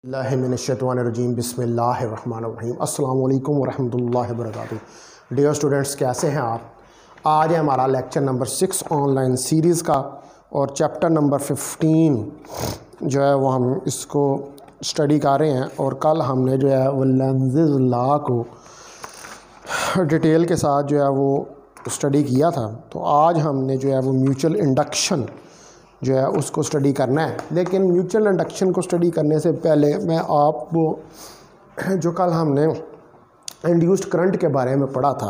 बिस्मिल्लाहिर्रहमानिर्रहीम बिस्मिल्लाहिर्रहमानिर्रहीम अस्सलाम वालेकुम वरहमतुल्लाहि वबरकातुहू। डियर स्टूडेंट्स, कैसे हैं आप? आज है हमारा लेक्चर नंबर 6 ऑनलाइन सीरीज़ का और चैप्टर नंबर 15 जो है वो हम इसको स्टडी कर रहे हैं। और कल हमने जो है वो लेंसेज लॉ को डिटेल के साथ जो है वो स्टडी किया था। तो आज हमने जो है वो म्यूचुअल इंडक्शन जो है उसको स्टडी करना है। लेकिन म्यूचुअल इंडक्शन को स्टडी करने से पहले मैं आपको जो कल हमने इंड्यूस्ड करंट के बारे में पढ़ा था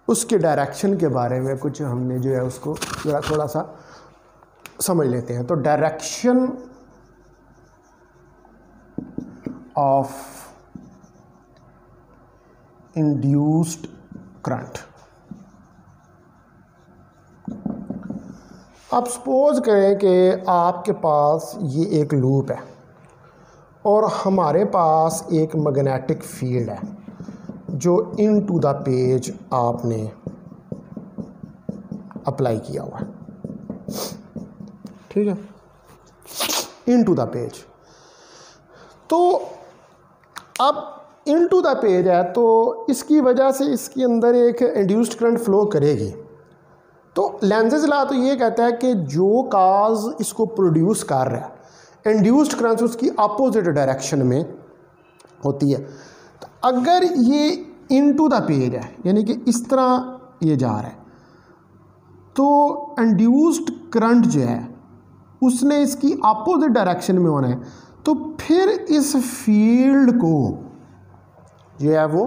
उसके डायरेक्शन के बारे में कुछ हमने जो है उसको थोड़ा सा समझ लेते हैं। तो डायरेक्शन ऑफ इंड्यूस्ड करंट। अब सपोज़ करें कि आपके पास ये एक लूप है और हमारे पास एक मैग्नेटिक फील्ड है जो इनटू द पेज आपने अप्लाई किया हुआ है, ठीक है, इनटू द पेज। तो अब इनटू द पेज है तो इसकी वजह से इसके अंदर एक इंड्यूस्ड करंट फ्लो करेगी। तो लेंसेज लॉ तो ये कहता है कि जो काज इसको प्रोड्यूस कर रहा है इंड्यूस्ड करंट उसकी अपोजिट डायरेक्शन में होती है। तो अगर ये इनटू द पेज है यानी कि इस तरह ये जा रहा है तो इंड्यूस्ड करंट जो है उसने इसकी अपोजिट डायरेक्शन में होना है। तो फिर इस फील्ड को जो है वो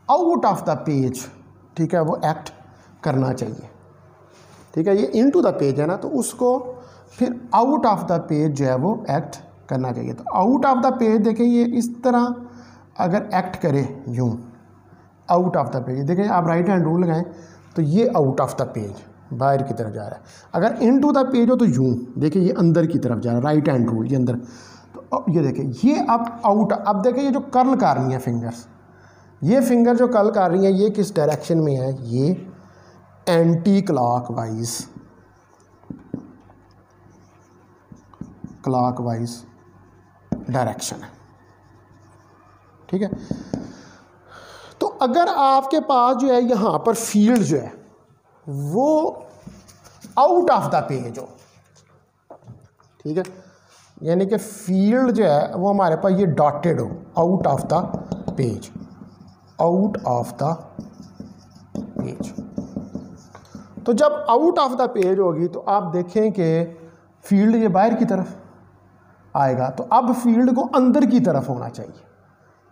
आउट ऑफ द पेज, ठीक है, वो एक्ट करना चाहिए, ठीक है। ये इनटू द पेज है ना, तो उसको फिर आउट ऑफ द पेज जो है वो एक्ट करना चाहिए। तो आउट ऑफ द पेज देखें, ये इस तरह अगर एक्ट करे यूं आउट ऑफ द पेज, देखें आप राइट हैंड रूल लगाएं तो ये आउट ऑफ द पेज बाहर की तरफ जा रहा है। अगर इनटू द पेज हो तो यूं देखिए ये अंदर की तरफ जा रहा है, राइट हैंड रूल ये अंदर। तो ये देखिए ये अब आउट। अब देखिए ये जो कर्ल कर रही है फिंगर्स, ये फिंगर जो कर्ल कर रही है ये किस डायरेक्शन में है? ये एंटी क्लॉकवाइज डायरेक्शन है, ठीक है। तो अगर आपके पास जो है यहाँ पर फील्ड जो है वो आउट ऑफ द पेज हो, ठीक है, यानी कि फील्ड जो है वो हमारे पास ये डॉटेड हो out of the page, out of the page. तो जब आउट ऑफ द पेज होगी तो आप देखें कि फील्ड ये बाहर की तरफ आएगा। तो अब फील्ड को अंदर की तरफ होना चाहिए,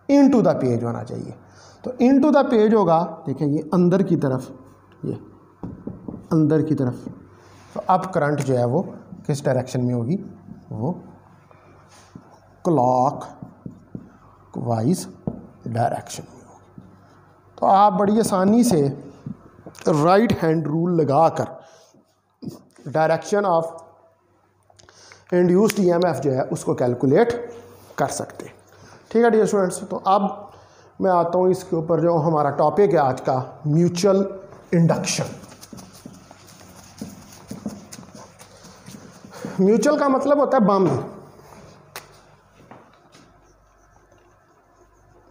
इनटू द पेज होना चाहिए। तो इनटू द पेज होगा, देखिए ये अंदर की तरफ, ये अंदर की तरफ। तो अब करंट जो है वो किस डायरेक्शन में होगी? वो क्लॉक वाइज डायरेक्शन में होगी। तो आप बड़ी आसानी से राइट हैंड रूल लगाकर डायरेक्शन ऑफ इंड्यूस्ड ईएमएफ जो है उसको कैलकुलेट कर सकते हैं, ठीक है डियर स्टूडेंट्स। तो अब मैं आता हूँ इसके ऊपर जो हमारा टॉपिक है आज का, म्यूचुअल इंडक्शन। म्यूचुअल का मतलब होता है बामी,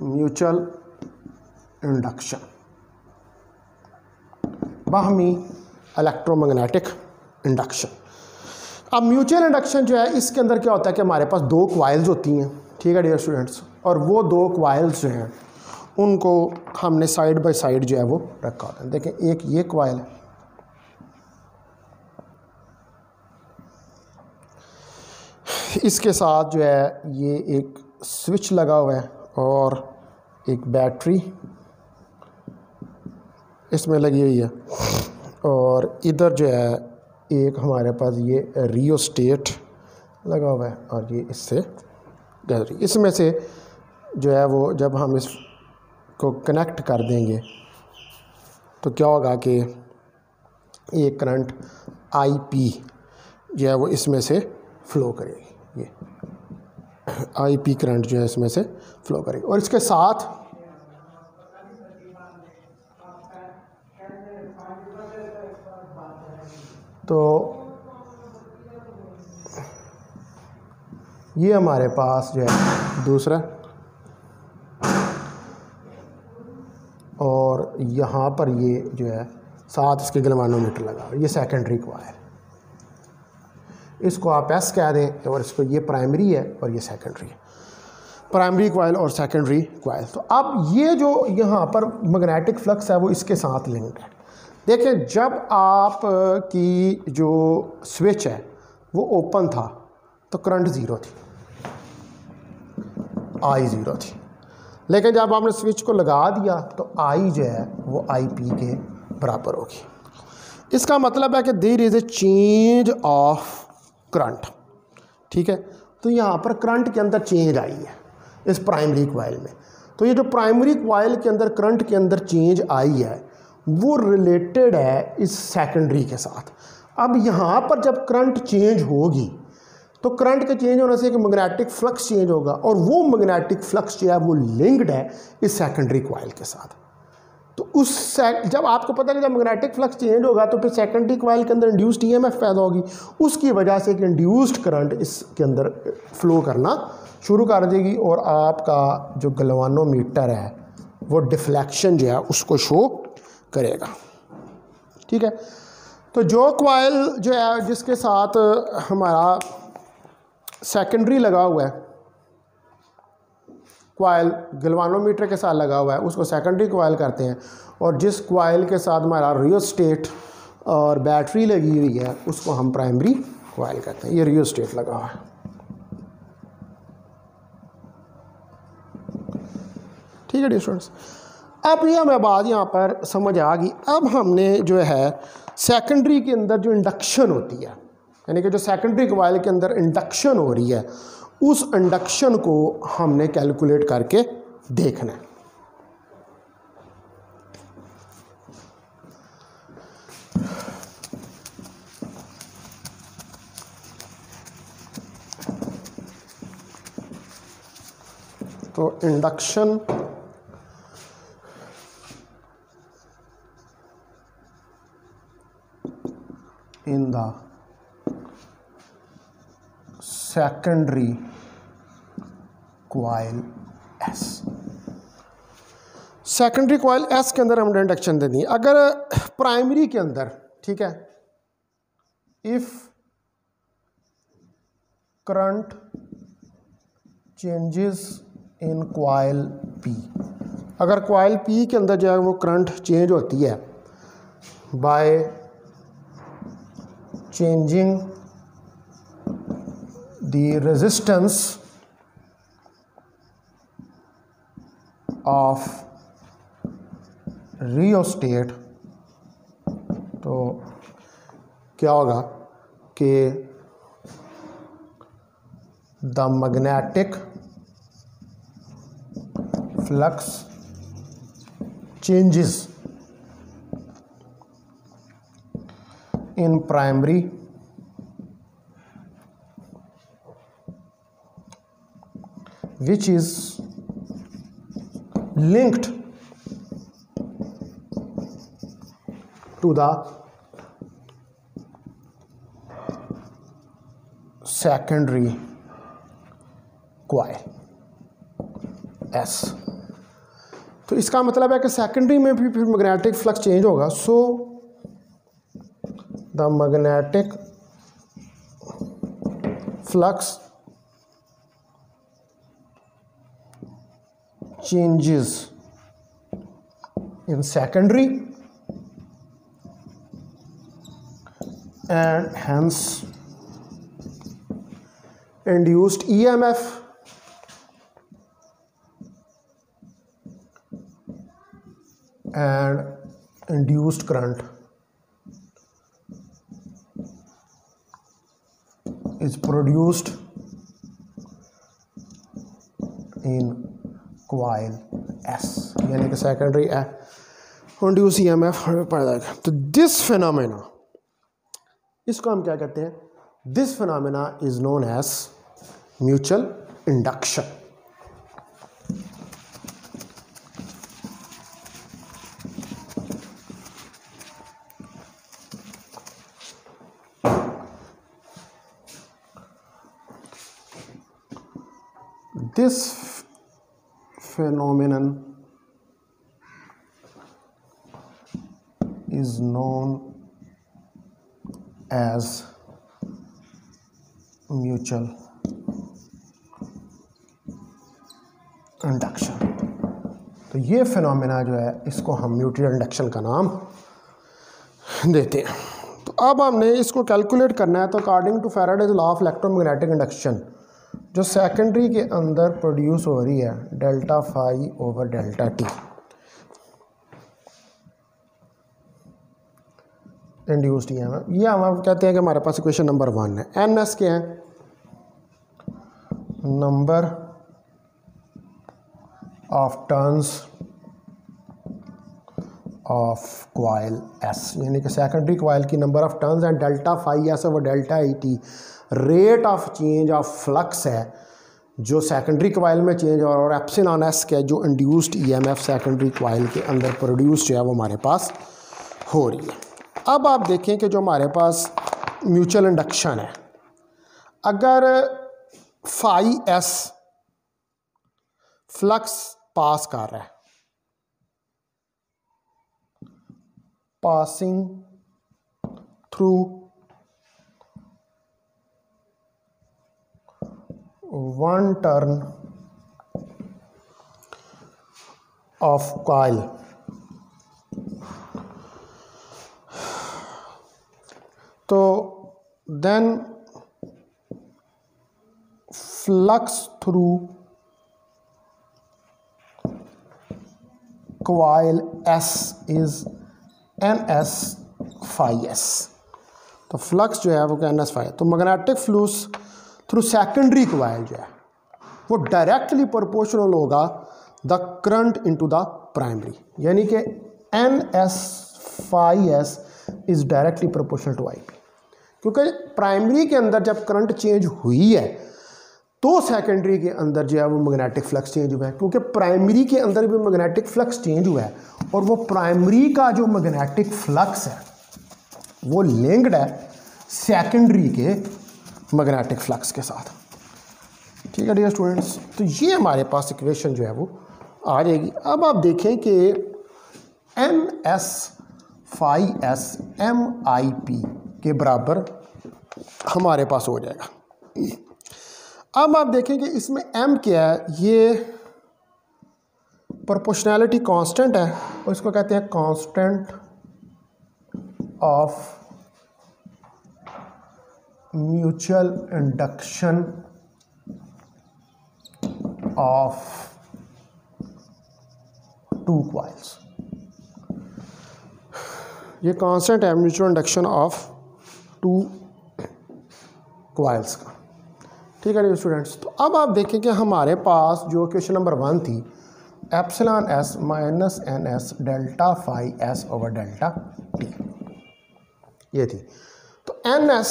म्यूचुअल इंडक्शन, बाहमी इलेक्ट्रोमैग्नेटिक इंडक्शन। अब म्यूचुअल इंडक्शन जो है इसके अंदर क्या होता है कि हमारे पास दो क्वाइल्स होती हैं, ठीक है डियर स्टूडेंट्स। और वो दो क्वाइल्स जो हैं उनको हमने साइड बाय साइड जो है वो रखा होता है। देखें एक ये क्वाइल है, इसके साथ जो है ये एक स्विच लगा हुआ है और एक बैटरी इसमें लगी हुई है। और इधर जो है एक हमारे पास ये रियोस्टेट लगा हुआ है और ये इससे इसमें से जो है वो जब हम इसको कनेक्ट कर देंगे तो क्या होगा कि ये करंट आईपी जो है वो इसमें से फ्लो करेगी, ये आईपी करंट जो है इसमें से फ्लो करेगी। और इसके साथ तो ये हमारे पास जो है दूसरा, और यहाँ पर ये जो है साथ इसके गैल्वेनोमीटर लगा, ये सेकेंडरी कॉइल, इसको आप एस कह दें, और इसको ये प्राइमरी है और ये सेकेंडरी है, प्राइमरी कॉइल और सेकेंडरी कॉइल। तो अब ये जो यहाँ पर मैग्नेटिक फ्लक्स है वो इसके साथ लिंक्ड है। देखिए, जब आप की जो स्विच है वो ओपन था तो करंट ज़ीरो थी, आई ज़ीरो थी, लेकिन जब आपने स्विच को लगा दिया तो आई जो है वो आई पी के बराबर होगी। इसका मतलब है कि there is a change of current, ठीक है। तो यहाँ पर करंट के अंदर चेंज आई है इस प्राइमरी कॉइल में। तो ये जो प्राइमरी कॉइल के अंदर करंट के अंदर चेंज आई है वो रिलेटेड है इस सेकेंडरी के साथ। अब यहाँ पर जब करंट चेंज होगी तो करंट के चेंज होने से एक मैग्नेटिक फ्लक्स चेंज होगा, और वो मैग्नेटिक फ्लक्स जो है वो लिंक्ड है इस सेकेंडरी कॉइल के साथ। तो जब आपको पता है कि जब मैग्नेटिक फ्लक्स चेंज होगा तो फिर सेकेंडरी कॉइल के अंदर इंड्यूस्ड ईएमएफ पैदा होगी, उसकी वजह से एक इंड्यूस्ड करंट इसके अंदर फ्लो करना शुरू कर देगी, और आपका जो गैल्वेनोमीटर है वो डिफ्लेक्शन जो है उसको शो करेगा, ठीक है। तो जो कॉइल जो है जिसके साथ हमारा सेकेंडरी लगा हुआ है, कॉइल गैल्वेनोमीटर के साथ लगा हुआ है, उसको सेकेंडरी कॉइल करते हैं, और जिस कॉइल के साथ हमारा रियोस्टेट और बैटरी लगी हुई है उसको हम प्राइमरी कॉइल कहते हैं। ये रियोस्टेट लगा हुआ है, ठीक है डियर स्टूडेंट्स। अब ये हमें बात यहाँ पर समझ आ गई। अब हमने जो है सेकेंडरी के अंदर जो इंडक्शन होती है, यानी कि जो सेकेंडरी कॉइल के अंदर इंडक्शन हो रही है, उस इंडक्शन को हमने कैलकुलेट करके देखना है। तो induction in the secondary coil S, secondary coil S के अंदर हमने इंडक्शन दे दी। अगर प्राइमरी के अंदर, ठीक है, if current changes in coil P, अगर कॉइल पी के अंदर जो है वो करंट चेंज होती है by changing the resistance of rheostat, तो क्या होगा कि the magnetic flux changes in primary which is linked to the secondary coil S। तो इसका मतलब है कि सेकेंडरी में भी फिर मैग्नेटिक फ्लक्स चेंज होगा। सो the magnetic flux changes in secondary and hence induced EMF and induced current is produced in coil S, यानी कि सेकेंडरी इंड्यूस EMF पैदा। तो दिस फिनोमेना, इसको हम क्या कहते हैं, this phenomena is known as mutual induction. This phenomenon is known as mutual induction. तो ये फिनोमेना जो है इसको हम म्यूचुअल इंडक्शन का नाम देते हैं। तो अब हमने इसको कैलकुलेट करना है। तो according to Faraday's law of electromagnetic induction जो सेकेंडरी के अंदर प्रोड्यूस हो रही है delta phi over delta T induced EMF, ये हम कहते हैं कि हमारे पास इक्वेशन नंबर 1 है। एन एस क्या है? Number of turns of coil S, यानी कि सेकेंडरी क्वाइल की number of turns and delta phi S over delta E T rate of change of flux है जो सेकेंडरी क्वाइल में चेंज और एप्सिलॉन एस के जो इंड्यूस्ड ईएमएफ सेकेंडरी क्वाइल के अंदर प्रोड्यूस जो है वो हमारे पास हो रही है। अब आप देखें कि जो हमारे पास म्यूचुअल इंडक्शन है, अगर फाई एस फ्लक्स पास कर रहा है, passing through one turn of coil, तो then flux through coil S is N S phi S. तो फ्लक्स जो है वो एन एस फाई, तो magnetic flux through secondary coil जो है वो डायरेक्टली प्रोपोर्शनल होगा the current into the primary, यानी कि N S phi S is directly proportional to I P, क्योंकि प्राइमरी के अंदर जब करंट चेंज हुई है तो सेकेंडरी के अंदर जो है वो मैग्नेटिक फ्लक्स चेंज हुआ है, क्योंकि प्राइमरी के अंदर भी मैग्नेटिक फ्लक्स चेंज हुआ है और वो प्राइमरी का जो मैग्नेटिक फ्लक्स है वो लिंक्ड है सेकेंडरी के मैग्नेटिक फ्लक्स के साथ। ठीक है डियर स्टूडेंट्स, तो ये हमारे पास इक्वेशन जो है वो आ जाएगी। अब आप देखें कि N S phi S M I P के बराबर हमारे पास हो जाएगा। अब आप देखें कि इसमें m क्या है, ये प्रोपोर्शनैलिटी कांस्टेंट है और इसको कहते हैं constant of mutual induction of two coils. ये कांस्टेंट है mutual induction of two coils का। ठीक है स्टूडेंट्स, तो अब आप देखें कि हमारे पास जो क्वेश्चन नंबर 1 थी epsilon S minus N S delta phi S over delta T, ये थी। तो N S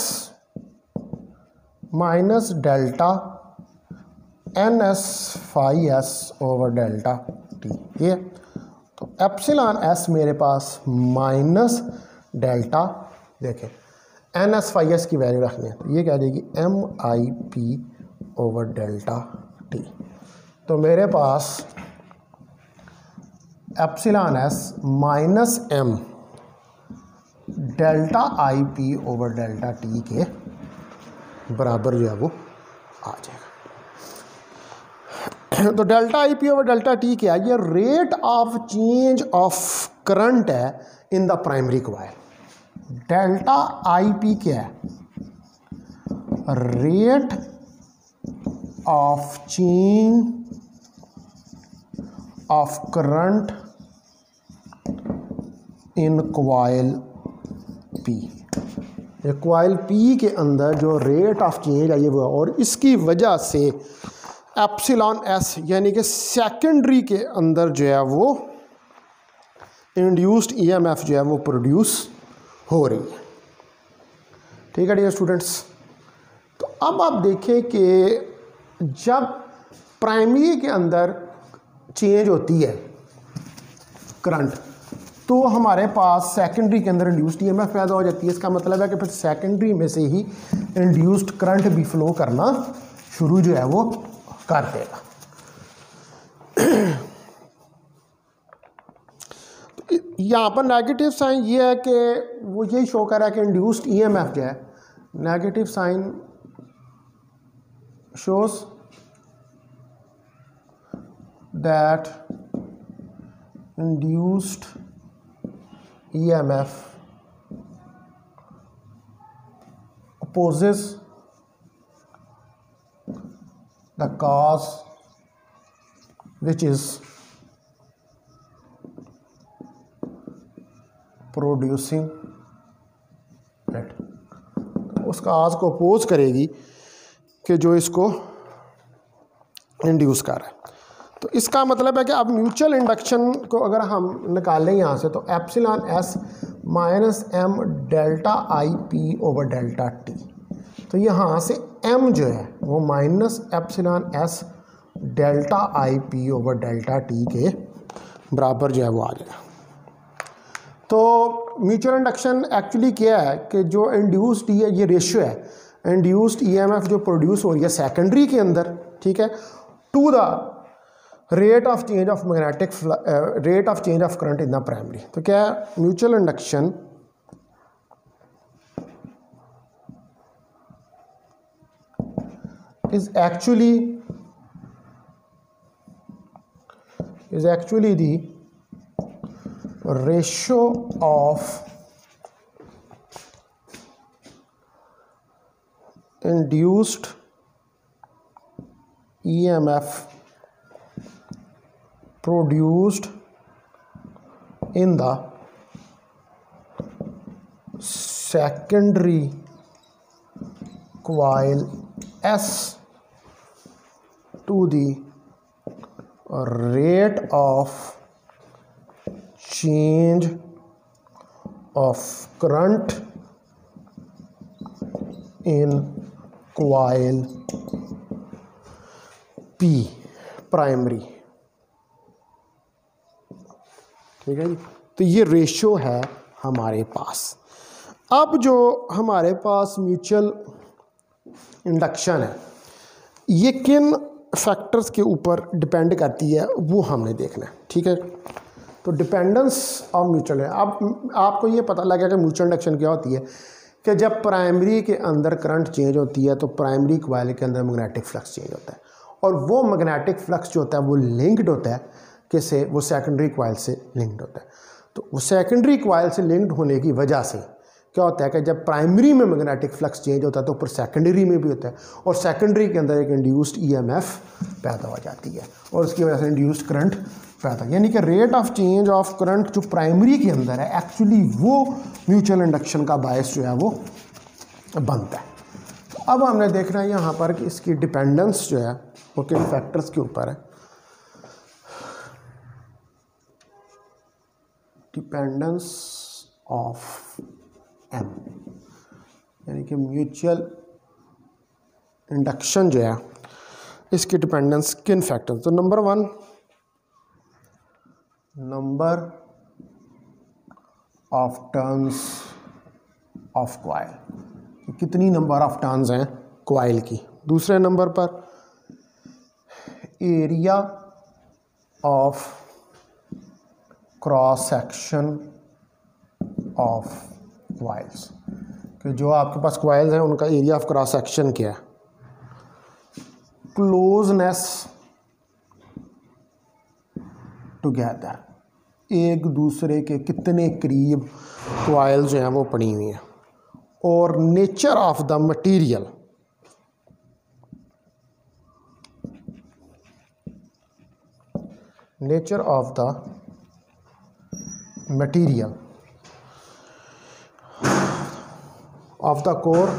minus delta N S phi S over delta T, ये। तो एप्सिलॉन एस मेरे पास माइनस डेल्टा, देखें एन एस फाई एस की वैल्यू रखनी है तो ये क्या देगी M I P over delta T. तो मेरे पास epsilon S minus M delta I P over delta T के बराबर जो है वो आ जाएगा। तो delta I P over delta T क्या है? ये rate of change of current है in the primary coil. Delta I P क्या है? Rate of change of current in coil P. ये कॉइल पी के अंदर जो रेट ऑफ चेंज है ये वो, और इसकी वजह से एप्सिलॉन एस यानी कि सेकेंडरी के अंदर जो है वो इंड्यूस्ड ईएमएफ जो है वो प्रोड्यूस हो रही है। ठीक है डियर स्टूडेंट्स, तो अब आप देखें कि जब प्राइमरी के अंदर चेंज होती है करंट तो हमारे पास सेकेंडरी के अंदर इंड्यूस्ड ईएमएफ पैदा हो जाती है। इसका मतलब है कि फिर सेकेंडरी में से ही इंड्यूस्ड करंट भी फ्लो करना शुरू जो है वो कर देगा। यहाँ पर नेगेटिव साइन ये है कि वो यही शो कर रहा है कि इंड्यूस्ड ईएमएफ जो है, negative sign shows that induced EMF opposes the cause which is producing it, उस काज को अपोज करेगी कि जो इसको इंड्यूस कर रहा है। तो इसका मतलब है कि अब म्यूचुअल इंडक्शन को अगर हम निकालें यहाँ से, तो epsilon S minus M delta I P over delta T, तो यहाँ से एम जो है वो minus epsilon S delta I P over delta T के बराबर जो है वो आ जाएगा। तो म्यूचुअल इंडक्शन एक्चुअली क्या है कि जो इंड्यूस्ड है, ये रेशियो है इंड्यूस्ड ईएमएफ जो प्रोड्यूस हो रही है सेकेंडरी के अंदर, ठीक है, to the rate of change of magnetic rate of change of current in the primary. तो क्या है, mutual induction is actually the ratio of induced EMF produced in the secondary coil S to the rate of change of current in coil P primary. ठीक है जी, तो ये ratio है हमारे पास। अब जो हमारे पास म्यूचुअल इंडक्शन है, ये किन फैक्टर्स के ऊपर डिपेंड करती है वो हमने देखना है। ठीक है, तो डिपेंडेंस ऑफ म्यूचुअल है। अब आपको ये पता लगा कि म्यूचुअल इंडक्शन क्या होती है कि जब प्राइमरी के अंदर करंट चेंज होती है तो प्राइमरी कॉइल के अंदर मैग्नेटिक फ्लक्स चेंज होता है, और वो मैग्नेटिक फ्लक्स जो होता है वो लिंक्ड होता है किससे, वो सेकेंडरी कॉइल से लिंक्ड होता है। तो वो सेकेंडरी कॉइल से लिंक्ड होने की वजह से क्या होता है कि जब प्राइमरी में मैग्नेटिक फ्लक्स चेंज होता है तो ऊपर सेकेंडरी में भी होता है, और सेकेंडरी के अंदर एक इंड्यूस्ड ईएमएफ पैदा हो जाती है और उसकी वजह से इंड्यूस्ड करंट पैदा, यानी कि rate of change of current जो प्राइमरी के अंदर है एक्चुअली वो म्यूचुअल इंडक्शन का बायस जो है वो बनता है। तो अब हमने देखना है यहाँ पर कि इसकी डिपेंडेंस जो है वो किन फैक्टर्स के ऊपर है। डिपेंडेंस ऑफ एम, यानी कि म्यूचुअल इंडक्शन जो है इसकी डिपेंडेंस किन फैक्टर। तो number 1, number of turns of coil, कितनी नंबर ऑफ टर्न्स हैं कॉइल की। दूसरे नंबर पर area of cross section of coils, कि जो आपके पास कॉइल्स हैं उनका एरिया ऑफ क्रॉस सेक्शन क्या है। क्लोजनेस टुगेदर, एक दूसरे के कितने करीब कॉइल्स जो हैं वो पड़ी हुई हैं। और nature of the material, nature of the material of the core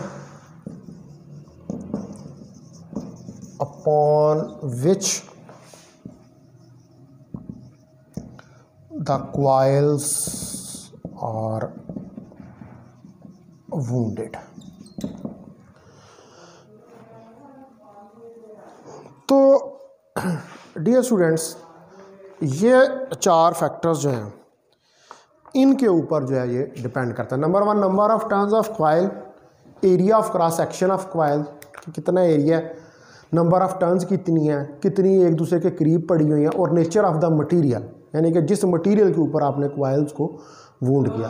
upon which the coils are wounded। तो डियर स्टूडेंट्स, ये 4 फैक्टर्स जो हैं इनके ऊपर जो है ये डिपेंड करता है। Number 1, number of turns of coil, area of cross section of coil, कितना एरिया है। नंबर ऑफ़ टर्न्स कितनी है, कितनी एक दूसरे के करीब पड़ी हुई हैं, और नेचर ऑफ़ द मटेरियल, यानी कि जिस मटेरियल के ऊपर आपने कॉइल्स को वूंड किया।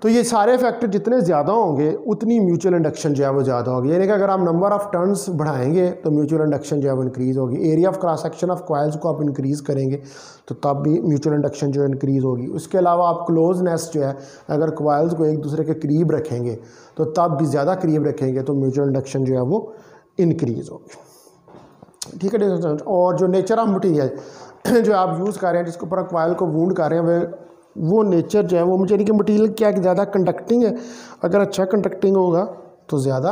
तो ये सारे फैक्टर जितने ज़्यादा होंगे उतनी म्यूचुअल इंडक्शन जो है वो ज़्यादा होगी। यानी कि अगर आप नंबर ऑफ़ टर्न्स बढ़ाएंगे तो म्यूचुअल इंडक्शन जो है वो इंक्रीज़ होगी। Area of cross section of coils को आप इंक्रीज़ करेंगे तो तब भी म्यूचुअल इंडक्शन जो है इंक्रीज़ होगी। उसके अलावा आप क्लोजनेस जो है, अगर कॉइल्स को एक दूसरे के करीब रखेंगे तो तब भी ज़्यादा करीब रखेंगे तो म्यूचुअल इंडक्शन जो है वो इंक्रीज़ होगी। ठीक है। और जो नेचर ऑफ मटीरियल जो आप यूज़ कर रहे हैं, जिसके ऊपर आप कॉइल को वूंड कर रहे हैं, वो नेचर जो है वो मुझे नहीं कि मटीरियल क्या ज़्यादा कंडक्टिंग है। अगर अच्छा कंडक्टिंग होगा तो ज़्यादा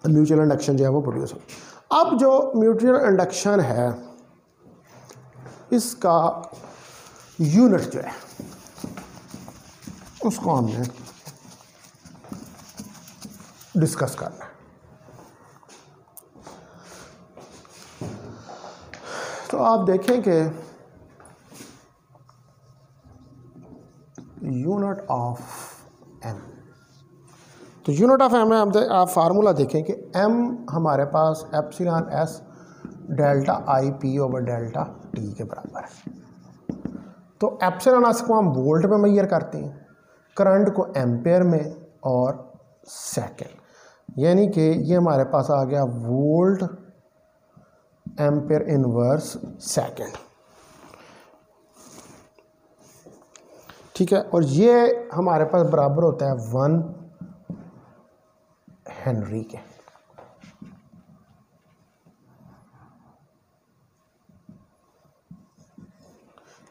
म्यूचुअल इंडक्शन जो है वो प्रोड्यूस होगा। अब जो म्यूचुअल इंडक्शन है इसका यूनिट जो है उसको हमने डिस्कस करना है। तो आप देखें कि यूनिट ऑफ एम, तो यूनिट ऑफ एम है, आप फार्मूला देखें कि एम हमारे पास epsilon S delta I P over delta T के बराबर है। तो एप्सिलॉन एस को हम वोल्ट में मेजर करते हैं, करंट को एम्पेयर में और सेकेंड, यानी कि ये हमारे पास आ गया वोल्ट एम्पेयर इनवर्स सेकेंड। ठीक है। और ये हमारे पास बराबर होता है 1 हेनरी के।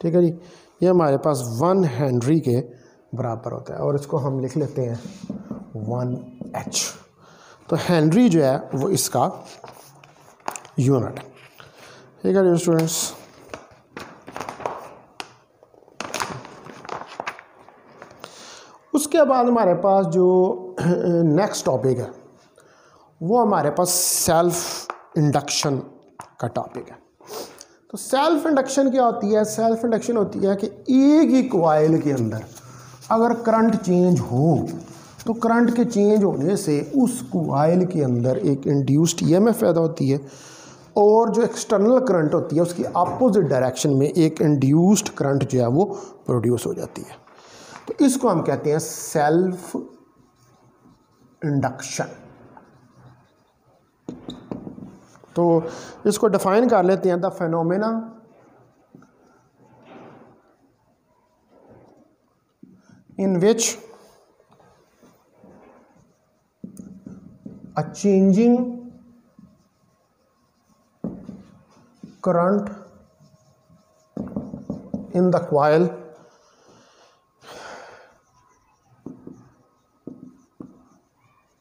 ठीक है जी, ये हमारे पास 1 हेनरी के बराबर होता है, और इसको हम लिख लेते हैं 1H। तो हेनरी जो है वो इसका यूनिट है। ठीक है स्टूडेंट्स। उसके बाद हमारे पास जो नेक्स्ट टॉपिक है वो हमारे पास सेल्फ इंडक्शन का टॉपिक है। तो सेल्फ इंडक्शन क्या होती है? सेल्फ इंडक्शन होती है कि एक ही कॉइल के अंदर अगर करंट चेंज हो तो करंट के चेंज होने से उस कॉइल के अंदर एक इंड्यूस्ड ईएमएफ पैदा होती है, और जो एक्सटर्नल करंट होती है उसकी अपोजिट डायरेक्शन में एक इंड्यूस्ड करंट जो है वो प्रोड्यूस हो जाती है। तो इसको हम कहते हैं सेल्फ इंडक्शन। तो इसको डिफाइन कर लेते हैं, the phenomena in which a changing current in the coil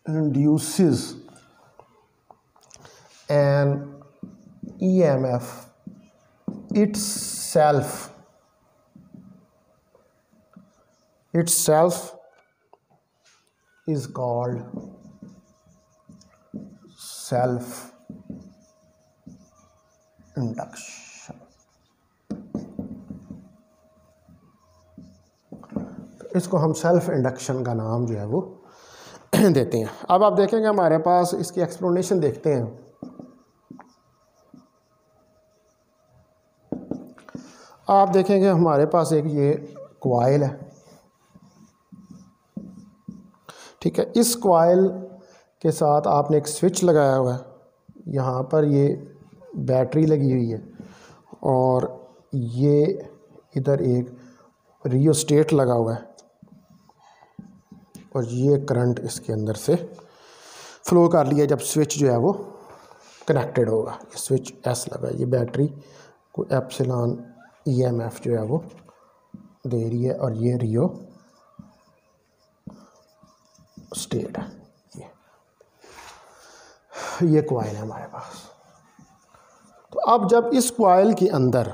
induces an EMF itself is called self induction. इसको हम सेल्फ इंडक्शन का नाम जो है वो देते हैं। अब आप देखेंगे हमारे पास इसकी एक्सप्लेनेशन देखते हैं। आप देखेंगे हमारे पास एक ये कॉइल है, ठीक है। इस कॉइल के साथ आपने एक स्विच लगाया हुआ है, यहाँ पर ये बैटरी लगी हुई है, और ये इधर एक रियोस्टेट लगा हुआ है, और ये करंट इसके अंदर से फ्लो कर लिया जब स्विच जो है वो कनेक्टेड होगा। ये स्विच एस लगा है, ये बैटरी को एप्सिलॉन ईएमएफ जो है वो दे रही है, और ये रियो स्टेट है। ये कॉइल है हमारे पास। तो अब जब इस कॉइल के अंदर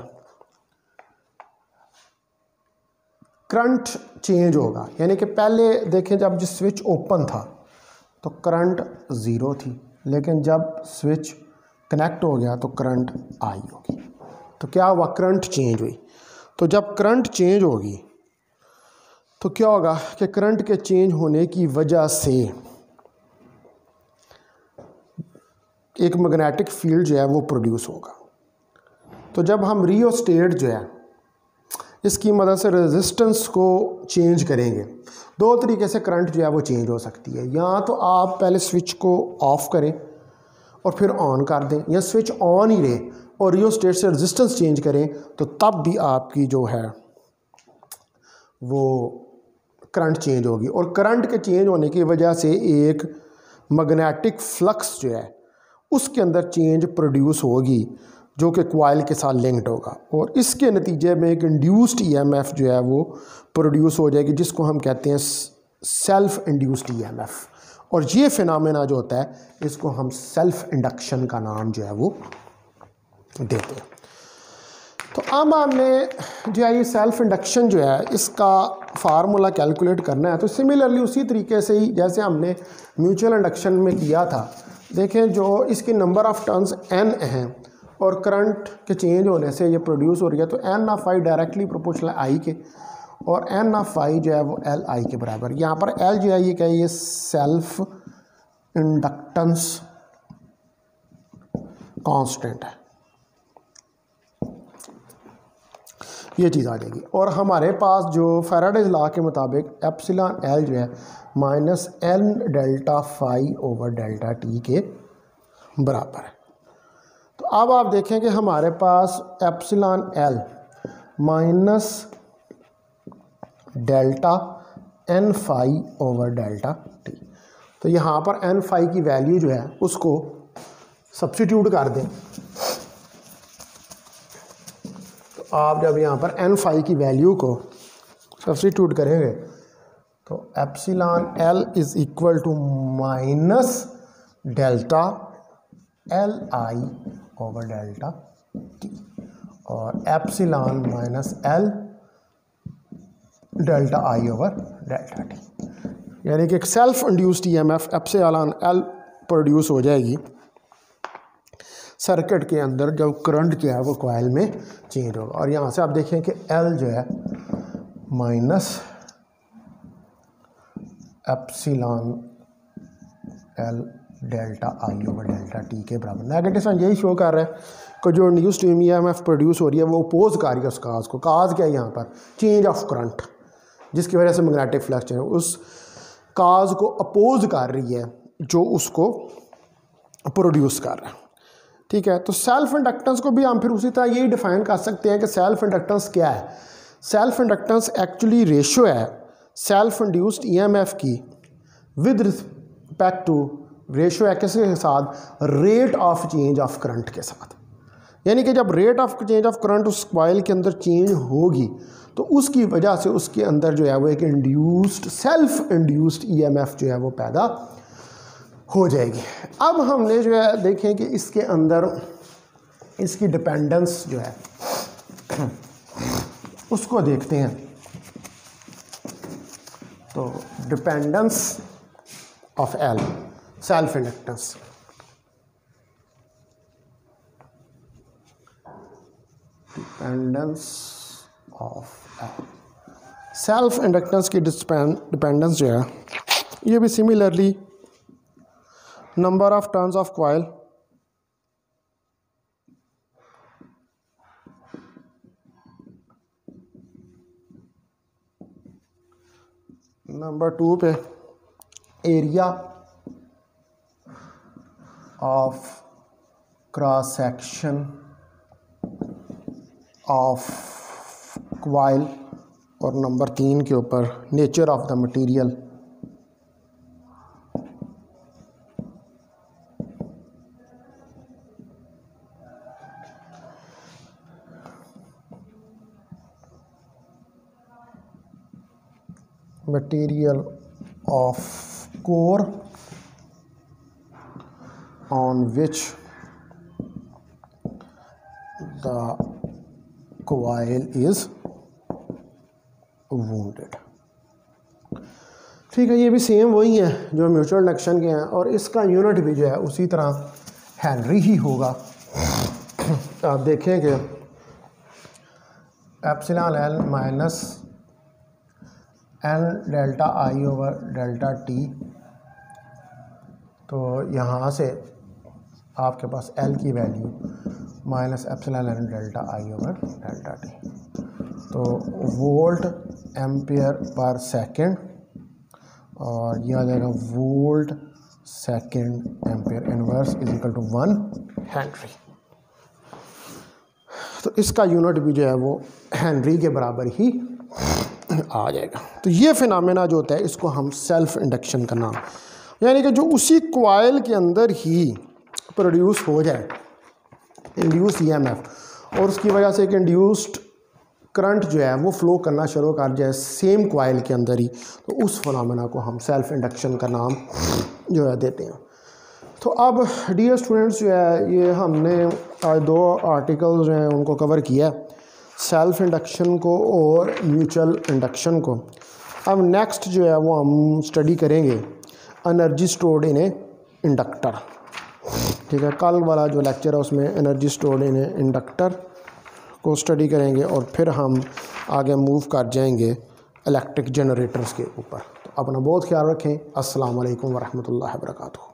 करंट चेंज होगा, यानी कि पहले देखें जब जिस स्विच ओपन था तो करंट ज़ीरो थी, लेकिन जब स्विच कनेक्ट हो गया तो करंट आई होगी। तो क्या हुआ? करंट चेंज हुई। तो जब करंट चेंज होगी तो क्या होगा कि करंट के चेंज होने की वजह से एक मैग्नेटिक फील्ड जो है वो प्रोड्यूस होगा। तो जब हम रियोस्टेट जो है इसकी मदद से रेजिस्टेंस को चेंज करेंगे, दो तरीके से करंट जो है वो चेंज हो सकती है। या तो आप पहले स्विच को ऑफ़ करें और फिर ऑन कर दें, या स्विच ऑन ही रहे और रियोस्टेट से रेजिस्टेंस चेंज करें, तो तब भी आपकी जो है वो करंट चेंज होगी। और करंट के चेंज होने की वजह से एक मैग्नेटिक फ्लक्स जो है उसके अंदर चेंज प्रोड्यूस होगी जो कि कॉइल के साथ लिंक्ड होगा, और इसके नतीजे में एक इंड्यूस्ड ईएमएफ जो है वो प्रोड्यूस हो जाएगी, जिसको हम कहते हैं सेल्फ इंड्यूस्ड ईएमएफ। और ये फिनोमेना जो होता है इसको हम सेल्फ इंडक्शन का नाम जो है वो देते हैं। तो अब हमने जो है ये सेल्फ इंडक्शन जो है इसका फार्मूला कैलकुलेट करना है। तो सिमिलरली उसी तरीके से ही जैसे हमने म्यूचुअल इंडक्शन में किया था, देखें जो इसकी नंबर ऑफ़ टर्न्स n हैं और करंट के चेंज होने से ये प्रोड्यूस हो रही है, तो n of i directly proportional i के, और n ऑफ i जो है वो l i के बराबर। यहाँ पर l जो है ये क्या है, ये सेल्फ इंडक्टेंस कांस्टेंट है, ये चीज़ आ जाएगी। और हमारे पास जो फैराडेज लॉ के मुताबिक एप्सिलॉन l जो है minus n delta phi over delta t के बराबर है। तो अब आप देखें कि हमारे पास epsilon l minus delta n phi over delta t, तो यहाँ पर n फाई की वैल्यू जो है उसको सब्स्टिट्यूट कर दें। तो आप जब यहाँ पर n फाई की वैल्यू को सब्स्टिट्यूट करेंगे तो epsilon l is equal to minus delta l i over delta t, और epsilon minus l delta i over delta t, यानी कि एक self induced EMF epsilon l produce हो जाएगी सर्किट के अंदर जब करंट जो है वो कॉइल में चेंज होगा। और यहाँ से आप देखें कि l जो है minus epsilon l delta I over delta T के बराबर। नेगेटिव साइन यही शो कर रहा है कि जो इंड्यूस्ड ईएमएफ प्रोड्यूस हो रही है वो अपोज कर रही है उस काज को। काज क्या है यहाँ पर, चेंज ऑफ करंट, जिसकी वजह से मैग्नेटिक फ्लक्स है उस काज को अपोज कर रही है जो उसको प्रोड्यूस कर रहा है। ठीक है, तो सेल्फ इंडक्टेंस को भी हम फिर उसी तरह यही डिफाइन कर सकते हैं कि सेल्फ इंडक्टेंस क्या है। सेल्फ इंडक्टेंस एक्चुअली रेशियो है सेल्फ इंड्यूस्ड ईएमएफ की विद रिस्पेक्ट टू, रेशियो है किसके साथ, rate of change of current के साथ। यानी कि जब rate of change of current उस कॉइल के अंदर चेंज होगी तो उसकी वजह से उसके अंदर जो है वो एक इंड्यूस्ड सेल्फ इंड्यूस्ड ईएमएफ जो है वो पैदा हो जाएगी। अब हमने जो है देखें कि इसके अंदर इसकी डिपेंडेंस जो है उसको देखते हैं। तो dependence of L, self inductance, dependence of L, self inductance की डिपेंडेंस जो है ये भी similarly number of turns of coil number 2 पे area of cross section of coil, और नंबर 3 के ऊपर nature of the material. Material of core on which the coil is wounded। ठीक है, ये भी सेम वही है जो म्यूचुअल इंडक्शन के हैं, और इसका यूनिट भी जो है उसी तरह हेनरी ही होगा। आप देखें कि epsilon L minus L delta I over delta T, तो यहाँ से आपके पास L की value minus epsilon N delta I over delta T. तो वोल्ट एम्पियर पर सेकंड और ये आ जाएगा volt second ampere inverse is equal to 1 henry. तो इसका यूनिट भी जो है वो हेनरी के बराबर ही आ जाएगा। तो ये फिनोमेना जो होता है इसको हम सेल्फ इंडक्शन का नाम, यानी कि जो उसी कॉइल के अंदर ही प्रोड्यूस हो जाए इंड्यूस ईएमएफ और उसकी वजह से एक इंड्यूस्ड करंट जो है वो फ्लो करना शुरू कर जाए सेम कॉइल के अंदर ही, तो उस फिनोमेना को हम सेल्फ इंडक्शन का नाम जो है देते हैं। तो अब डियर स्टूडेंट्स जो है ये हमने आज 2 आर्टिकल्स जो हैं उनको कवर किया, सेल्फ इंडक्शन को और म्यूचुअल इंडक्शन को। अब नेक्स्ट जो है वो हम स्टडी करेंगे energy stored in A inductor. ठीक है, कल वाला जो लेक्चर है उसमें energy stored in A inductor को स्टडी करेंगे और फिर हम आगे मूव कर जाएंगे इलेक्ट्रिक जनरेटर्स के ऊपर। तो अपना बहुत ख्याल रखें। अस्सलाम वालेकुम वरहमतुल्लाहि वबरकातुहू।